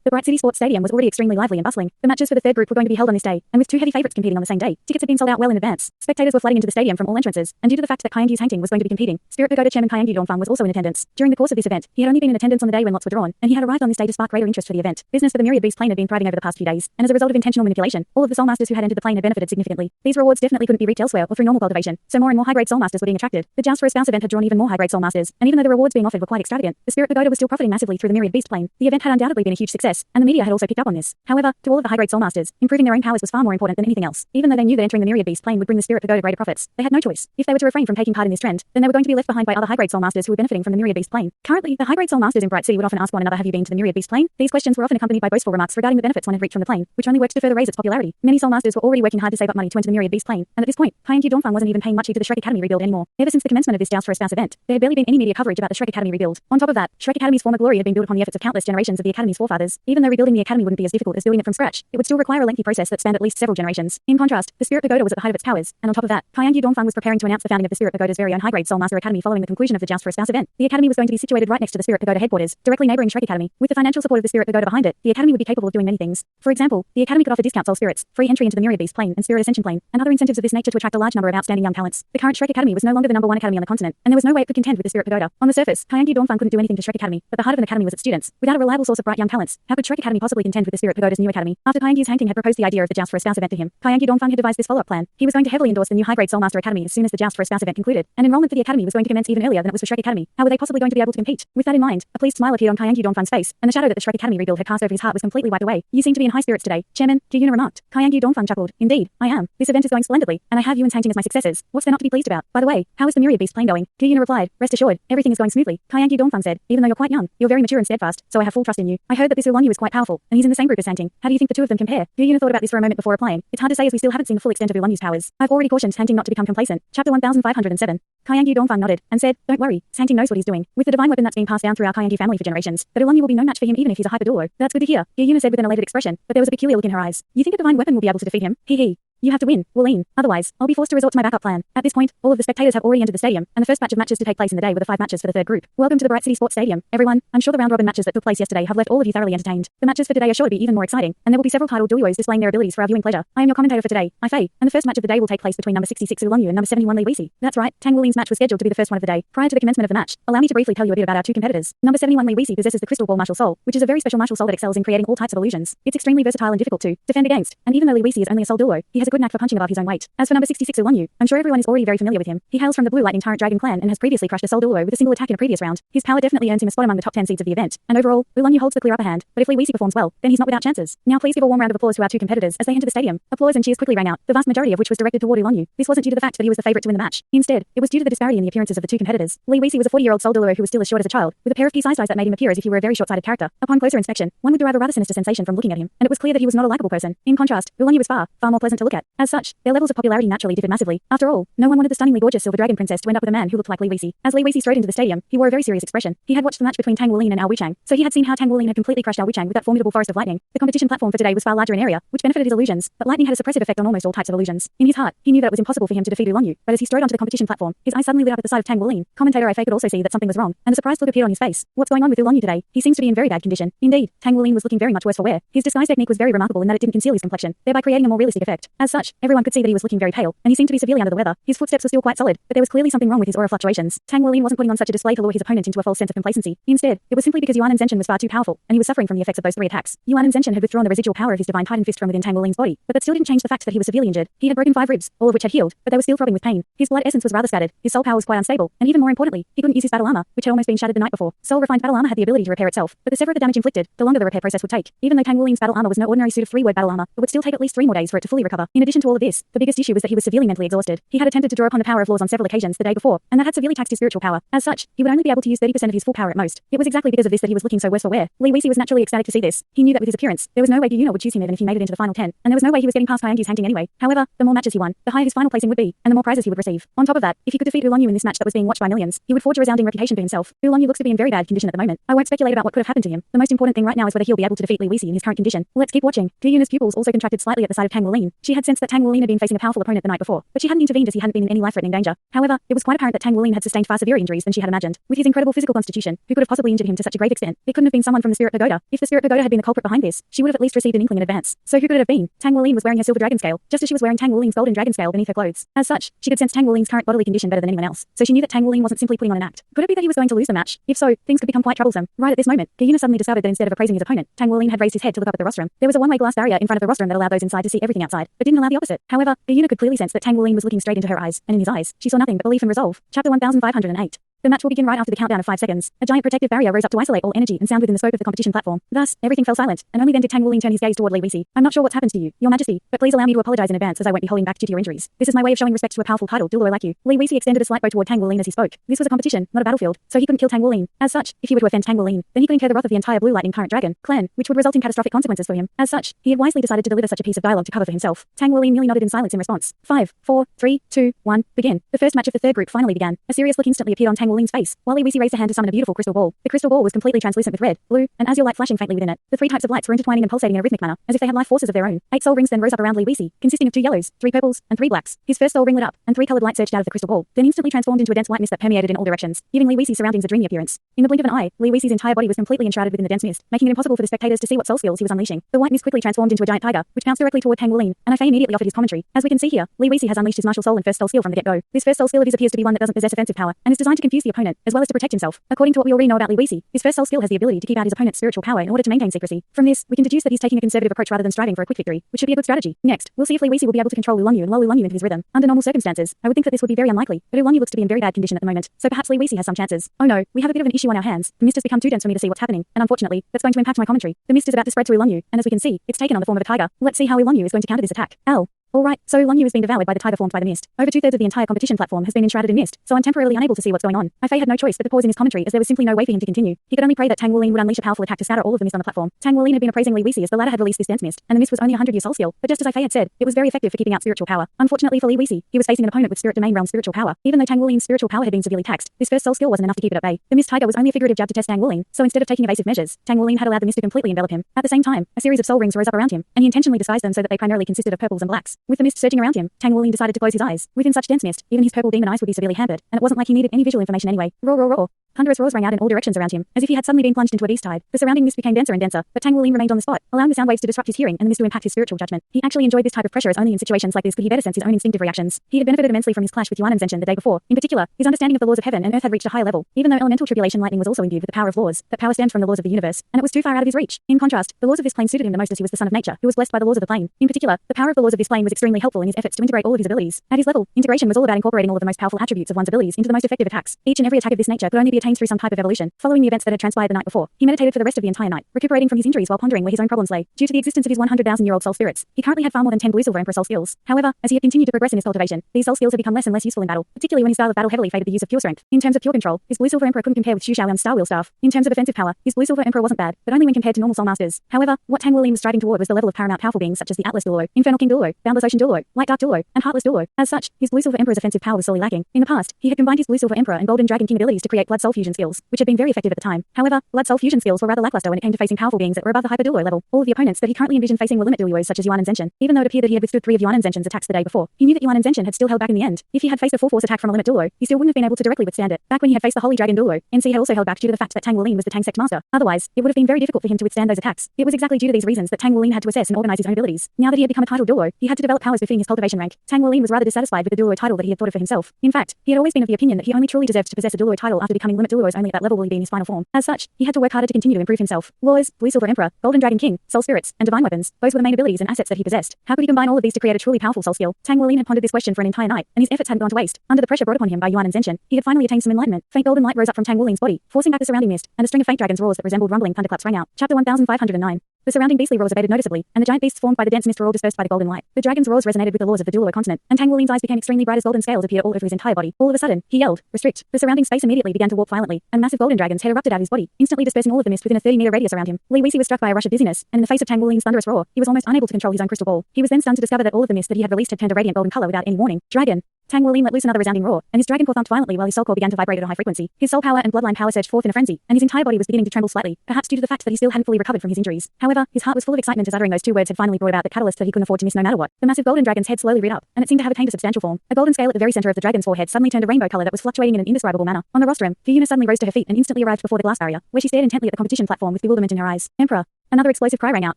the Bright City Sports Stadium was already extremely lively and bustling. The matches for the third group were going to be held on this day, and with 2 heavy favorites competing on the same day, tickets had been sold out well in advance. Spectators were flooding into the stadium from all entrances, and due to the fact that Kaiangyu's Hangting was going to be competing, Spirit Pagoda Chairman Kaiangyu Dongfang was also in attendance. During the course of this event, he had only been in attendance on the day when lots were drawn, and he had arrived on this day to spark greater interest for the event. Business for the Myriad Beast plane had been thriving over the past few days, and as a result of intentional manipulation, all of the Soul Masters who had entered the plane had benefited significantly. These rewards definitely couldn't be reached elsewhere or through normal cultivation, so more and more high-grade Soul Masters were being attracted. The Joust for a Spouse event had drawn even more high-grade Soul Masters, and even though the rewards being offered were quite extravagant, the Spirit Pagoda was still profiting massively through the Myriad Beast plane. The event had undoubtedly been a huge success, and the media had also picked up on this. However, to all of the high-grade Soul Masters, improving their own powers was far more important than anything else. Even though they knew that entering the Myriad Beast plane would bring the Spirit Pagoda greater profits, they had no choice. If they were to refrain from taking part in this trend, then they were going to be left behind by other high-grade Soul Masters who were benefiting from the Myriad Beast plane. Currently, the high-grade Soul Masters in Bright City would often ask one another, have you been to the Myriad Beast plane? These questions were often accompanied by boastful remarks regarding the benefits one had reaped from the plane, which only worked to further raise its popularity. Many Soul Masters were already working hard to save up money to enter the Myriad Beast plane, and at this point, Kaiangyu Dongfang wasn't even paying much heed to the Shrek Academy rebuild anymore. Ever since the commencement of this Joust for a Spouse event, there had barely been any media coverage about the Shrek Academy rebuild. On top of that, Shrek Academy's former glory had been built upon the efforts of countless generations of the Academy's forefathers. Even though rebuilding the Academy wouldn't be as difficult as doing it from scratch, it would still require a lengthy process that spanned at least several generations. In contrast, the Spirit Pagoda was at the height of its powers, and on top of that, Kaiangyu Dongfang was preparing to announce the founding of the Spirit Pagoda's very own high-grade Soul Master Academy following the conclusion of the Joust for a Spouse event. The Academy was going to be situated right next to the Spirit Pagoda headquarters, directly neighboring Shrek Academy. With the financial support of the Spirit Pagoda behind it, the Academy would be capable of doing many things. For example, the Academy could offer discount Soul Spirits, free entry into the Myriad Beast plane and Spirit Ascension plane, and other incentives of this nature to attract a large number of outstanding young talents. The current Shrek Academy was no longer the #1 academy on the continent, and there was no way it could contend with the Spirit Pagoda. On the surface, Kaiangyu Dongfang couldn't do anything to Shrek Academy, but the heart of an academy was its students. Without a reliable source of bright young talents, how could Shrek Academy possibly contend with the Spirit Pagoda's new academy? After Kaiangyu's Hangting had proposed the idea of the Joust for a Spouse event to him, Kaiangyu Dongfang had devised this follow-up plan. He was going to heavily endorse the new high-grade Soul Master Academy as soon as the Joust for a Spouse event concluded, and enrollment for the academy was going to commence even earlier than it was for Shrek Academy. How were they possibly going to be able to compete? With that in mind, a pleased smile appeared on Kaiangyu Dongfang's face, and the shadow that the Shrek Academy rebuild had cast over his heart was completely wiped away. You seem to be in high spirits today, Chairman, Gyuna remarked. Kaiangyu Dongfang chuckled. Indeed, I am. This event is going splendidly, and I have you and Hangting as my successors. What's there not to be pleased about? By the way, how is the Myriad Beast plane going? Gyuna replied. Rest assured, everything is going smoothly. Kaiangyu Dongfang said. Even though you're quite young, you're very mature and steadfast, so I have full trust in you. I heard that this Ulonyu is quite powerful, and he's in the same group as Hangting. How do you think the two of them compare? Gyuna thought about this for a moment before replying. It's hard to say as we still haven't seen the full extent of Ulonyu's powers. I've already cautioned Hangting not to become complacent. Chapter 1507. Kaiangyu Dongfang nodded and said, don't worry, Hangting knows what he's doing. With the divine weapon that's being passed down through our Kaiangyu family for generations, that Ulonyu will be no match for him even if he's a hyper Douluo. That's good to hear, Gyuna said with an elated expression, but there was a peculiar look in her eyes. You think a divine weapon will be able to defeat him? Hee hee. You have to win, Wuling. Otherwise, I'll be forced to resort to my backup plan. At this point, all of the spectators have already entered the stadium, and the first batch of matches to take place in the day were the 5 matches for the third group. Welcome to the Bright City Sports Stadium, everyone. I'm sure the round-robin matches that took place yesterday have left all of you thoroughly entertained. The matches for today are sure to be even more exciting, and there will be several titled Douluos displaying their abilities for our viewing pleasure. I am your commentator for today, I Fei, and the first match of the day will take place between number 66 Ulonyu and number 71 Li Wisi. That's right, Tang Wuling's match was scheduled to be the first one of the day. Prior to the commencement of the match, allow me to briefly tell you a bit about our two competitors. Number 71 Li Wisi possesses the Crystal Ball Martial Soul, which is a very special martial soul that excels in creating all types of illusions. It's extremely versatile and difficult to defend against, and even though Li Wisi is only a Soul Douluo, he has a good knack for punching above his own weight. As for number 66 Ulonyu, I'm sure everyone is already very familiar with him. He hails from the Blue Lightning Tyrant Dragon clan and has previously crushed a Soul Douluo with a single attack in a previous round. His power definitely earns him a spot among the top 10 seeds of the event, and overall, Ulonyu holds the clear upper hand, but if Li Wisi performs well, then he's not without chances. Now please give a warm round of applause to our two competitors as they enter the stadium. Applause and cheers quickly rang out, the vast majority of which was directed toward Ulonyu. This wasn't due to the fact that he was the favorite to win the match. Instead, it was due to the disparity in the appearances of the two competitors. Li Wisi was a 40-year-old Soul Douluo who was still as short as a child, with a pair of pea-sized eyes that made him appear as if he were a very short-sighted character. Upon closer inspection, one would derive a rather sinister sensation from looking at him, and it was clear that he was not a likable person. In contrast, Ulonyu was far more pleasant to look at. As such, their levels of popularity naturally differed massively. After all, no one wanted the stunningly gorgeous Silver Dragon Princess to end up with a man who looked like Li Wisi. As Li Wisi strode into the stadium, he wore a very serious expression. He had watched the match between Tang Wuling and Ao Wuchang, so he had seen how Tang Wuling had completely crushed Ao Wuchang with that formidable forest of lightning. The competition platform for today was far larger in area, which benefited his illusions, but lightning had a suppressive effect on almost all types of illusions. In his heart, he knew that it was impossible for him to defeat Ulonyu, but as he strode onto the competition platform, his eyes suddenly lit up at the sight of Tang Wuling. Commentator Ifei could also see that something was wrong, and a surprised look appeared on his face. What's going on with Ulonyu today? He seems to be in very bad condition. Indeed, Tang Wuling was looking very much worse for wear. His disguise technique was very remarkable in that it didn't conceal his complexion, thereby creating a more realistic effect. As As such, everyone could see that he was looking very pale, and he seemed to be severely under the weather. His footsteps were still quite solid, but there was clearly something wrong with his aura fluctuations. Tang Wuolin wasn't putting on such a display to lure his opponent into a false sense of complacency. Instead, it was simply because Yuan and Zenshin was far too powerful, and he was suffering from the effects of those 3 attacks. Yuan and Zenshin had withdrawn the residual power of his divine Titan fist from within Tang Wuolin's body, but that still didn't change the fact that he was severely injured. He had broken 5 ribs, all of which had healed, but they were still throbbing with pain. His blood essence was rather scattered, his soul power was quite unstable, and even more importantly, he couldn't use his battle armor, which had almost been shattered the night before. Soul-refined battle armor had the ability to repair itself, but the severer the damage inflicted, the longer the repair process would take. Even though Tang Wuolin's battle armor was no ordinary suit of 3-word battle armor, it would still take at least 3 more days for it to fully recover. In addition to all of this, the biggest issue was that he was severely mentally exhausted. He had attempted to draw upon the power of laws on several occasions the day before, and that had severely taxed his spiritual power. As such, he would only be able to use 30% of his full power at most. It was exactly because of this that he was looking so worse for wear. Li Wuxi was naturally ecstatic to see this. He knew that with his appearance, there was no way Gu Yuna would choose him even if he made it into the final 10, and there was no way he was getting past Hyangji's Hangting anyway. However, the more matches he won, the higher his final placing would be, and the more prizes he would receive. On top of that, if he could defeat Oolong Yu in this match that was being watched by millions, he would forge a resounding reputation for himself. Oolong Yu looks to be in very bad condition at the moment. I won't speculate about what could have happened to him. The most important thing right now is whether he'll be able to defeat Li Wuxi in his current condition. Let's keep watching. Gu Yuna's pupils also contracted slightly at the sight of Tang Wuolin. She had sensed that Tang Wuolin had been facing a powerful opponent the night before, but she hadn't intervened as he hadn't been in any life-threatening danger. However, it was quite apparent that Tang Wuolin had sustained far severe injuries than she had imagined. With his incredible physical constitution, who could have possibly injured him to such a great extent? It couldn't have been someone from the Spirit Pagoda. If the Spirit Pagoda had been the culprit behind this, she would have at least received an inkling in advance. So who could it have been? Tang Wuolin was wearing her silver dragon scale, just as she was wearing Tang Wuolin's golden dragon scale beneath her clothes. As such, she could sense Tang Wuolin's current bodily condition better than anyone else, so she knew that Tang Wuolin wasn't simply putting on an act. Could it be that he was going to lose the match? If so, things could become quite troublesome. Right at this moment, Gu Yuna suddenly discovered that instead of appraising his opponent, Tang Wuolin had raised his head to look up at the rostrum. There was a one-way glass barrier in front of the rostrum that allowed those inside to see everything outside, but didn't allow the opposite. However, Gu Yuna could clearly sense that Tang Wuolin was looking straight into her eyes, and in his eyes, she saw nothing but belief and resolve. Chapter 1508. The match will begin right after the countdown of 5 seconds. A giant protective barrier rose up to isolate all energy and sound within the scope of the competition platform. Thus, everything fell silent, and only then did Tang Wuolin turn his gaze toward Li Wuxi. I'm not sure what's happened to you, Your Majesty, but please allow me to apologize in advance as I won't be holding back due to your injuries. This is my way of showing respect to a powerful title Douluo like you. Li Wuxi extended a slight bow toward Tang Wuolin as he spoke. This was a competition, not a battlefield, so he couldn't kill Tang Wuolin. As such, if he were to offend Tang Wuolin, then he could incur the wrath of the entire Blue Lightning Current Dragon clan, which would result in catastrophic consequences for him. As such, he had wisely decided to deliver such a piece of dialogue to cover for himself. Tang Wuolin merely nodded in silence in response. 5, 4, 3, 2, 1, begin. The first match of the third group finally began. A serious look instantly appeared on Tang Wuolin's face, while Li Wuxi raised a hand to summon a beautiful crystal ball. The crystal ball was completely translucent with red, blue, and azure light flashing faintly within it. The 3 types of lights were intertwining and pulsating in a rhythmic manner, as if they had life forces of their own. 8 soul rings then rose up around Li Wuxi, consisting of 2 yellows, 3 purples, and 3 blacks. His first soul ring lit up, and 3 colored lights surged out of the crystal ball, then instantly transformed into a dense white mist that permeated in all directions, giving Li Wuxi's surroundings a dreamy appearance. In the blink of an eye, Li Wuxi's entire body was completely enshrouded within the dense mist, making it impossible for the spectators to see what soul skills he was unleashing. The white mist quickly transformed into a giant tiger, which bounced directly toward Tang Wuolin, and Fei immediately offered his commentary. As we can see here, Li Wuxi has unleashed his martial soul and first soul skill from the get-go. This first soul skill of his appears to be one that doesn't possess offensive power, and is designed to confuse the opponent, as well as to protect himself. According to what we already know about Li Wuxi, his first soul skill has the ability to keep out his opponent's spiritual power in order to maintain secrecy. From this, we can deduce that he's taking a conservative approach rather than striving for a quick victory, which should be a good strategy. Next, we'll see if Li Wuxi will be able to control Oolong Yu and lull Oolong Yu into his rhythm. Under normal circumstances, I would think that this would be very unlikely, but Oolong Yu looks to be in very bad condition at the moment, so perhaps Li Wuxi has some chances. Oh no, we have a bit of an issue on our hands. The mist has become too dense for me to see what's happening, and unfortunately, that's going to impact my commentary. The mist is about to spread to Oolong Yu, and as we can see, it's taken on the form of a tiger. Let's see how Oolong Yu is going to counter this attack. Ow. Alright, so Oolong Yu is being devoured by the tiger formed by the mist. Over 2/3 of the entire competition platform has been enshrouded in mist, so I'm temporarily unable to see what's going on. Fei had no choice but to pause in his commentary as there was simply no way for him to continue. He could only pray that Tang Wuolin would unleash a powerful attack to scatter all of the mist on the platform. Tang Wuolin had been appraising Li Wuxi as the latter had released this dense mist, and the mist was only a 100-year soul skill, but just as Fei had said, it was very effective for keeping out spiritual power. Unfortunately for Li Wuxi, he was facing an opponent with spirit domain realm spiritual power. Even though Tang Wuolin's spiritual power had been severely taxed, this first soul skill wasn't enough to keep it at bay. The mist tiger was only a figurative jab to test Tang Wuolin, so instead of taking evasive measures, Tang Wuolin had allowed the mist to completely envelop him. At the same time, a series of soul rings rose up around him, and he intentionally disguised them so that they primarily consisted of purples and blacks. With the mist surging around him, Tang Wuolin decided to close his eyes. Within such dense mist, even his purple demon eyes would be severely hampered, and it wasn't like he needed any visual information anyway. Roar, roar, roar. Thunderous roars rang out in all directions around him, as if he had suddenly been plunged into a beast tide. The surrounding mist became denser and denser, but Tang Wuolin remained on the spot, allowing the sound waves to disrupt his hearing and the mist to impact his spiritual judgment. He actually enjoyed this type of pressure as only in situations like this could he better sense his own instinctive reactions. He had benefited immensely from his clash with Yuan and Zenshin the day before. In particular, his understanding of the laws of heaven and earth had reached a higher level, even though elemental tribulation lightning was also imbued with the power of laws. That power stemmed from the laws of the universe, and it was too far out of his reach. In contrast, the laws of this plane suited him the most as he was the son of nature, who was blessed by the laws of the plane. In particular, the power of the laws of this plane was extremely helpful in his efforts to integrate all of his abilities. At his level, integration was all about incorporating all of the most powerful attributes of one's abilities into the most effective attacks. Each and every attack of this nature could only be attained through some type of evolution. Following the events that had transpired the night before, he meditated for the rest of the entire night, recuperating from his injuries while pondering where his own problems lay. Due to the existence of his 100,000-year-old soul spirits, he currently had far more than 10 blue silver emperor soul skills. However, as he had continued to progress in his cultivation, these soul skills had become less and less useful in battle, particularly when his style of battle heavily favored the use of pure strength. In terms of pure control, his blue silver emperor couldn't compare with Xu Shaoyang's star wheel staff. In terms of offensive power, his blue silver emperor wasn't bad, but only when compared to normal soul masters. However, what Tang Wuolin was striving toward was the level of paramount powerful beings such as the Atlas Douluo, Infernal King Douluo, Boundless Ocean Douluo, Light Dark Douluo, and Heartless Douluo. As such, his blue silver emperor's offensive power was sorely lacking. In the past, he had combined his blue silver emperor and golden dragon king abilities to create blood soul fusion skills, which had been very effective at the time. However, blood-soul fusion skills were rather lackluster when it came to facing powerful beings that were above the hyper-Douluo level. All of the opponents that he currently envisioned facing were limit Douluos such as Yuan and Zenshin. Even though it appeared that he had withstood 3 of Yuan and Zenshin's attacks the day before, he knew that Yuan and Zenshin had still held back in the end. If he had faced a full-force attack from a limit Douluo, he still wouldn't have been able to directly withstand it. Back when he had faced the Holy Dragon Douluo, NC had also held back due to the fact that Tang Wulin was the Tang sect master. Otherwise, it would have been very difficult for him to withstand those attacks. It was exactly due to these reasons that Tang Wulin had to assess and organize his own abilities. Now that he had become a titled Douluo, he had to develop powers befitting his cultivation rank. Tang Wulin was rather dissatisfied with the Douluo title that he had thought of for himself. In fact, he had always been of the opinion that he only truly deserved to possess a Douluo title after becoming limit Douluos only at that level will he be in his final form. As such, he had to work harder to continue to improve himself. Laws, Blue Silver Emperor, Golden Dragon King, Soul Spirits, and Divine Weapons, those were the main abilities and assets that he possessed. How could he combine all of these to create a truly powerful soul skill? Tang Wulin had pondered this question for an entire night, and his efforts hadn't gone to waste. Under the pressure brought upon him by Yuan and Zenshin, he had finally attained some enlightenment. Faint golden light rose up from Tang Wulin's body, forcing back the surrounding mist, and a string of faint dragon's roars that resembled rumbling thunderclaps rang out. Chapter 1509. The surrounding beastly roars abated noticeably, and the giant beasts formed by the dense mist were all dispersed by the golden light. The dragon's roars resonated with the laws of the Douluo continent, and Tang Wulin's eyes became extremely bright as golden scales appeared all over his entire body. All of a sudden, he yelled, "Restrict!" The surrounding space immediately began to warp violently, and a massive golden dragon's head erupted out of his body, instantly dispersing all of the mist within a 30-meter radius around him. Li Wuxi was struck by a rush of dizziness, and in the face of Tang Wulin's thunderous roar, he was almost unable to control his own crystal ball. He was then stunned to discover that all of the mist that he had released had turned a radiant golden color without any warning. Dragon! Tang Wulin let loose another resounding roar, and his dragon core thumped violently while his soul core began to vibrate at a high frequency. His soul power and bloodline power surged forth in a frenzy, and his entire body was beginning to tremble slightly, perhaps due to the fact that he still hadn't fully recovered from his injuries. However, his heart was full of excitement as uttering those 2 words had finally brought about the catalyst that he couldn't afford to miss no matter what. The massive golden dragon's head slowly reared up, and it seemed to have attained a substantial form. A golden scale at the very center of the dragon's forehead suddenly turned a rainbow color that was fluctuating in an indescribable manner. On the rostrum, Fiona suddenly rose to her feet and instantly arrived before the glass barrier, where she stared intently at the competition platform with bewilderment in her eyes. Emperor! Another explosive cry rang out,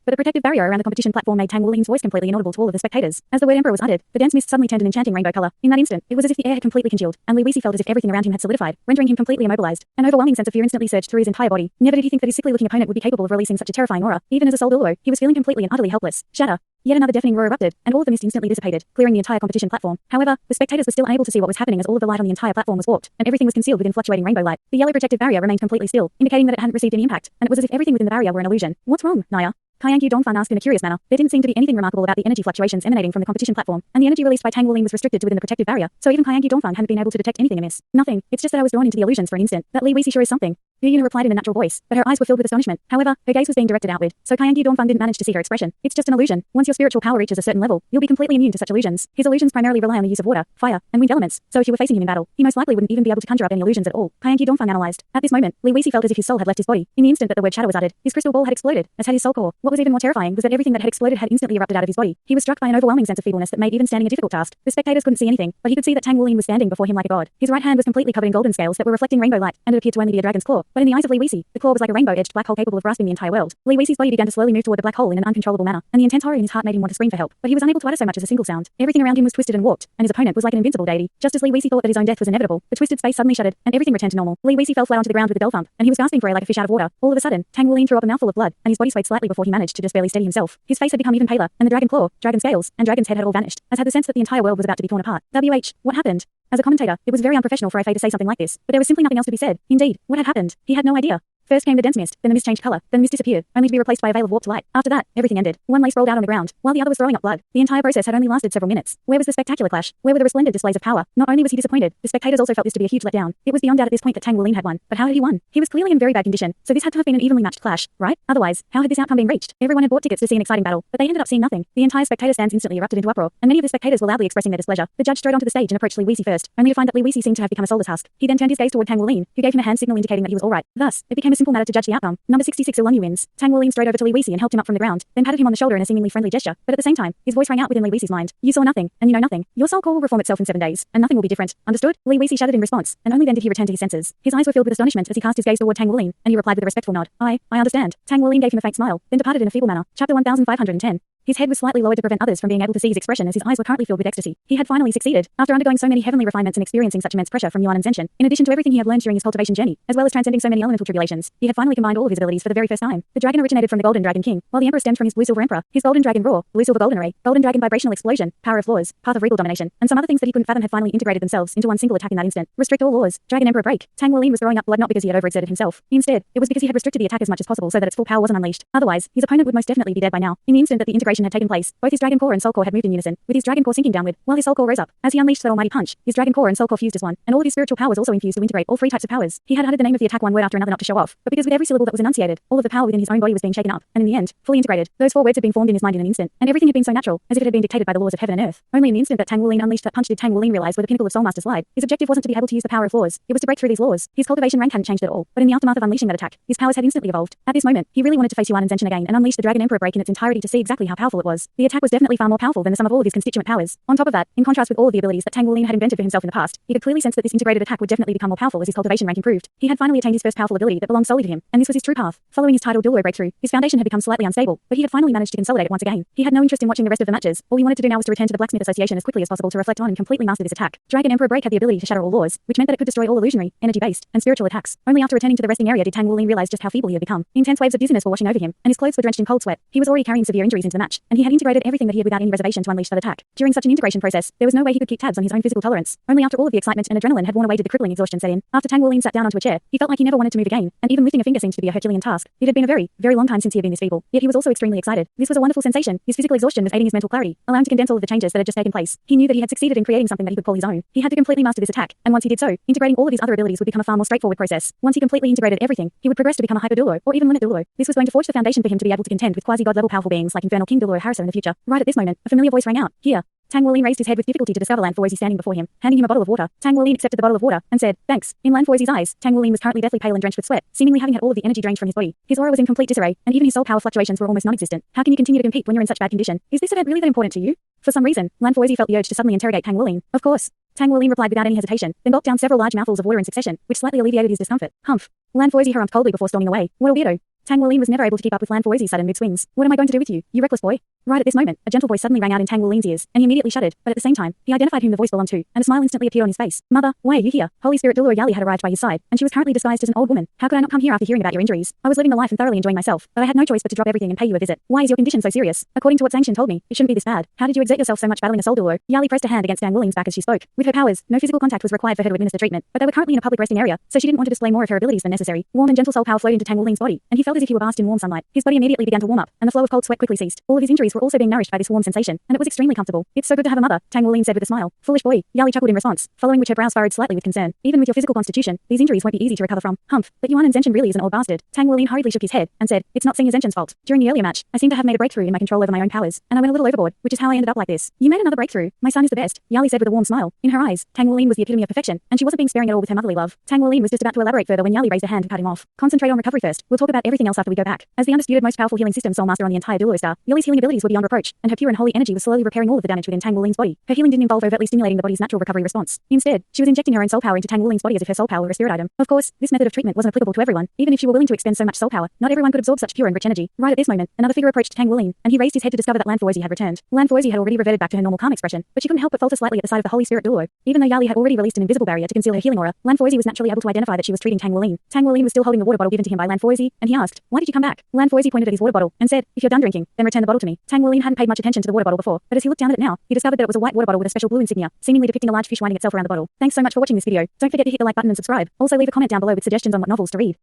but the protective barrier around the competition platform made Tang Wulin's voice completely inaudible to all of the spectators. As the word Emperor was uttered, the dense mist suddenly turned an enchanting rainbow color. In that instant, it was as if the air had completely congealed, and Li Wuxi felt as if everything around him had solidified, rendering him completely immobilized. An overwhelming sense of fear instantly surged through his entire body. Never did he think that his sickly-looking opponent would be capable of releasing such a terrifying aura. Even as a soul Douluo, he was feeling completely and utterly helpless. Shatter! Yet another deafening roar erupted, and all of the mist instantly dissipated, clearing the entire competition platform. However, the spectators were still unable to see what was happening as all of the light on the entire platform was warped, and everything was concealed within fluctuating rainbow light. The yellow protective barrier remained completely still, indicating that it hadn't received any impact, and it was as if everything within the barrier were an illusion. What's wrong, Naya? Kaiangyu Dongfan asked in a curious manner. There didn't seem to be anything remarkable about the energy fluctuations emanating from the competition platform, and the energy released by Tang Wulin was restricted to within the protective barrier, so even Kaiangyu Dongfan hadn't been able to detect anything amiss. Nothing. It's just that I was drawn into the illusions for an instant. That Li Wuxi sure is something. Yuna replied in a natural voice, but her eyes were filled with astonishment. However, her gaze was being directed outward, so Kaiangyu Dongfan didn't manage to see her expression. It's just an illusion. Once your spiritual power reaches a certain level, you'll be completely immune to such illusions. His illusions primarily rely on the use of water, fire, and wind elements, so if you were facing him in battle, he most likely wouldn't even be able to conjure up any illusions at all. Kaiangyu Dongfan analyzed. At this moment, Li Wuxi felt as if his soul had left his body. In the instant that the word shadow was uttered, his crystal ball had exploded, as had his soul core. What was even more terrifying was that everything that had exploded had instantly erupted out of his body. He was struck by an overwhelming sense of feebleness that made even standing a difficult task. The spectators couldn't see anything, but he could see that Tang Wulin was standing before him like a god. His right hand was completely covered in golden scales that were reflecting rainbow light, and it appeared to only be a dragon's claw. But in the eyes of Li Wuxi, the claw was like a rainbow-edged black hole capable of grasping the entire world. Li Wuxi's body began to slowly move toward the black hole in an uncontrollable manner, and the intense horror in his heart made him want to scream for help, but he was unable to utter so much as a single sound. Everything around him was twisted and warped, and his opponent was like an invincible deity. Just as Li Wuxi thought that his own death was inevitable, the twisted space suddenly shuddered, and everything returned to normal. Li Wuxi fell flat onto the ground with a dull thump, and he was gasping for air like a fish out of water. All of a sudden, Tang Wulin threw up a mouthful of blood, and his body swayed slightly before he managed to just barely steady himself. His face had become even paler, and the dragon claw, dragon scales, and dragon's head had all vanished, as had the sense that the entire world was about to be torn apart. What happened? As a commentator, it was very unprofessional for Fei to say something like this, but there was simply nothing else to be said. Indeed, what had happened? He had no idea. First came the dense mist, then the mist changed color, then the mist disappeared, only to be replaced by a veil of warped light. After that, everything ended. One lace rolled out on the ground, while the other was throwing up blood. The entire process had only lasted several minutes. Where was the spectacular clash? Where were the resplendent displays of power? Not only was he disappointed, the spectators also felt this to be a huge letdown. It was beyond doubt at this point that Tang Wulin had won, but how had he won? He was clearly in very bad condition, so this had to have been an evenly matched clash, right? Otherwise, how had this outcome been reached? Everyone had bought tickets to see an exciting battle, but they ended up seeing nothing. The entire spectator stands instantly erupted into uproar, and many of the spectators were loudly expressing their displeasure. The judge strode onto the stage and approached Li Wuxi first, only to find that Li Wuxi seemed to have become a soulless husk. He then turned his gaze toward Tang Wulin, who gave him a hand signal indicating that he was all right. Thus, it became a simple matter to judge the outcome. Number 66 wins. Tang Wulin strode over to Li Wuxi and helped him up from the ground, then patted him on the shoulder in a seemingly friendly gesture, but at the same time, his voice rang out within Li Wuxi's mind. You saw nothing, and you know nothing. Your soul core will reform itself in 7 days, and nothing will be different. Understood? Li Wuxi shuddered in response, and only then did he return to his senses. His eyes were filled with astonishment as he cast his gaze toward Tang Wulin, and he replied with a respectful nod. I understand. Tang Wulin gave him a faint smile, then departed in a feeble manner. Chapter 1510. His head was slightly lowered to prevent others from being able to see his expression as his eyes were currently filled with ecstasy. He had finally succeeded. After undergoing so many heavenly refinements and experiencing such immense pressure from Yuan and Zenshin, in addition to everything he had learned during his cultivation journey, as well as transcending so many elemental tribulations, he had finally combined all of his abilities for the very first time. The dragon originated from the Golden Dragon King, while the Emperor stemmed from his Blue Silver Emperor. His Golden Dragon Roar, Blue Silver Golden Array, Golden Dragon Vibrational Explosion, Power of Laws, Path of Regal Domination, and some other things that he couldn't fathom had finally integrated themselves into one single attack in that instant. Restrict all laws. Dragon Emperor break. Tang Wulin was throwing up blood not because he had overexerted himself. Instead, it was because he had restricted the attack as much as possible so that its full power wasn't unleashed. Otherwise, his opponent would most definitely be dead by now. In the instant that the integration acceleration had taken place. Both his dragon core and soul core had moved in unison, with his dragon core sinking downward, while his soul core rose up. As he unleashed that almighty punch, his dragon core and soul core fused as one, and all of his spiritual powers also infused to integrate all three types of powers. He had added the name of the attack one word after another not to show off, but because with every syllable that was enunciated, all of the power within his own body was being shaken up, and in the end, fully integrated. Those four words had been formed in his mind in an instant, and everything had been so natural, as if it had been dictated by the laws of heaven and earth. Only in the instant that Tang Wuling unleashed that punch did Tang Wuling realize where the pinnacle of Soulmaster's lied. His objective wasn't to be able to use the power of laws, it was to break through these laws. His cultivation rank hadn't changed at all, but in the aftermath of unleashing that attack, his powers had instantly evolved. At this moment, he really wanted to face Yuan and Zenshin again and unleash the Dragon Emperor break in its entirety to see exactly how powerful it was. The attack was definitely far more powerful than the sum of all of his constituent powers. On top of that, in contrast with all of the abilities that Tang Wuling had invented for himself in the past, he could clearly sense that this integrated attack would definitely become more powerful as his cultivation rank improved. He had finally attained his first powerful ability that belonged solely to him, and this was his true path. Following his title Douluo breakthrough, his foundation had become slightly unstable, but he had finally managed to consolidate it once again. He had no interest in watching the rest of the matches. All he wanted to do now was to return to the Blacksmith Association as quickly as possible to reflect on and completely master this attack. Dragon Emperor break had the ability to shatter all laws, which meant that it could destroy all illusionary, energy-based, and spiritual attacks. Only after returning to the resting area did Tang Wuling realize just how feeble he had become. Intense waves of dizziness were washing over him, and his clothes were drenched in cold sweat. He was already carrying severe injuries into the match, and he had integrated everything that he had without any reservation to unleash that attack. During such an integration process, there was no way he could keep tabs on his own physical tolerance. Only after all of the excitement and adrenaline had worn away did the crippling exhaustion set in. After Tang Wuling sat down onto a chair, he felt like he never wanted to move again, and even lifting a finger seemed to be a Herculean task. It had been a very, very long time since he had been this feeble, yet he was also extremely excited. This was a wonderful sensation. His physical exhaustion was aiding his mental clarity, allowing to condense all of the changes that had just taken place. He knew that he had succeeded in creating something that he could call his own. He had to completely master this attack, and once he did so, integrating all of his other abilities would become a far more straightforward process. Once he completely integrated everything, he would progress to become a hyper Douluo, or even limit Douluo. This was going to forge the foundation for him to be able to contend with quasi-god level powerful beings like Infernal King Douluo Harissa in the future. Right at this moment, a familiar voice rang out. Here. Tang Wuling raised his head with difficulty to discover Lan Foizi standing before him, handing him a bottle of water. Tang Wuling accepted the bottle of water and said, "Thanks." In Lan Foizi's eyes, Tang Wuling was currently deathly pale and drenched with sweat, seemingly having had all of the energy drained from his body. His aura was in complete disarray, and even his soul power fluctuations were almost non-existent. How can you continue to compete when you're in such bad condition? Is this event really that important to you? For some reason, Lan Foizi felt the urge to suddenly interrogate Tang Wuling. Of course. Tang Wuling replied without any hesitation, then gulped down several large mouthfuls of water in succession, which slightly alleviated his discomfort. Humph. Lan Foizi harumphed coldly before storming away. What a weirdo. Tang Wuling was never able to keep up with Lan Foizi's sudden mood swings. What am I going to do with you, you reckless boy? Right at this moment, a gentle voice suddenly rang out in Tang Wuling's ears, and he immediately shuddered, but at the same time, he identified whom the voice belonged to, and a smile instantly appeared on his face. Mother, why are you here? Holy Spirit Douluo Yali had arrived by his side, and she was currently disguised as an old woman. How could I not come here after hearing about your injuries? I was living the life and thoroughly enjoying myself, but I had no choice but to drop everything and pay you a visit. Why is your condition so serious? According to what Sangshan told me, it shouldn't be this bad. How did you exert yourself so much battling a soul Douluo? Yali pressed a hand against Tang Wuling's back as she spoke. With her powers, no physical contact was required for her to administer treatment, but they were currently in a public resting area, so she didn't want to display more of her abilities than necessary. Warm and gentle soul power flowed into Tang Wuling's body, and he felt as if he were bathed in warm sunlight. His body immediately began to warm up, and the flow of cold sweat quickly ceased. All of his injuries were also being nourished by this warm sensation, and it was extremely comfortable. It's so good to have a mother, Tang Wuling said with a smile. Foolish boy, Yali chuckled in response, following which her brows furrowed slightly with concern. Even with your physical constitution, these injuries won't be easy to recover from. Humph, but Yuan and Zenshin really is an old bastard. Tang Wuling hurriedly shook his head and said, "It's not Senior Zenshin's fault. During the earlier match, I seem to have made a breakthrough in my control over my own powers, and I went a little overboard, which is how I ended up like this." You made another breakthrough. My son is the best, Yali said with a warm smile. In her eyes, Tang Wuling was the epitome of perfection, and she wasn't being sparing at all with her motherly love. Tang Wuling was just about to elaborate further when Yali raised a hand and cut him off. Concentrate on recovery first. We'll talk about everything else after we go back. As the undisputed most powerful healing system soul master on the entire Douluo star, Yali's healing abilities were beyond reproach, and her pure and holy energy was slowly repairing all of the damage within Tang Wuling's body. Her healing didn't involve overtly stimulating the body's natural recovery response. Instead, she was injecting her own soul power into Tang Wuling's body as if her soul power were a spirit item. Of course, this method of treatment wasn't applicable to everyone. Even if she were willing to expend so much soul power, not everyone could absorb such pure and rich energy. Right at this moment, another figure approached Tang Wuling, and he raised his head to discover that Lan Foizi had returned. Lan Foizi had already reverted back to her normal calm expression, but she couldn't help but falter slightly at the sight of the Holy Spirit Douluo. Even though Yali had already released an invisible barrier to conceal her healing aura, Lan Foizi was naturally able to identify that she was treating Tang Wuling. Tang Wuling was still holding the water bottle given to him by Lan Foizi, and he asked, "Why did you come back?" Lan Foizi pointed at his water bottle and said, "If you're done drinking, then return the bottle to me." Tang Wuling hadn't paid much attention to the water bottle before, but as he looked down at it now, he discovered that it was a white water bottle with a special blue insignia, seemingly depicting a large fish winding itself around the bottle. Thanks so much for watching this video. Don't forget to hit the like button and subscribe. Also leave a comment down below with suggestions on what novels to read.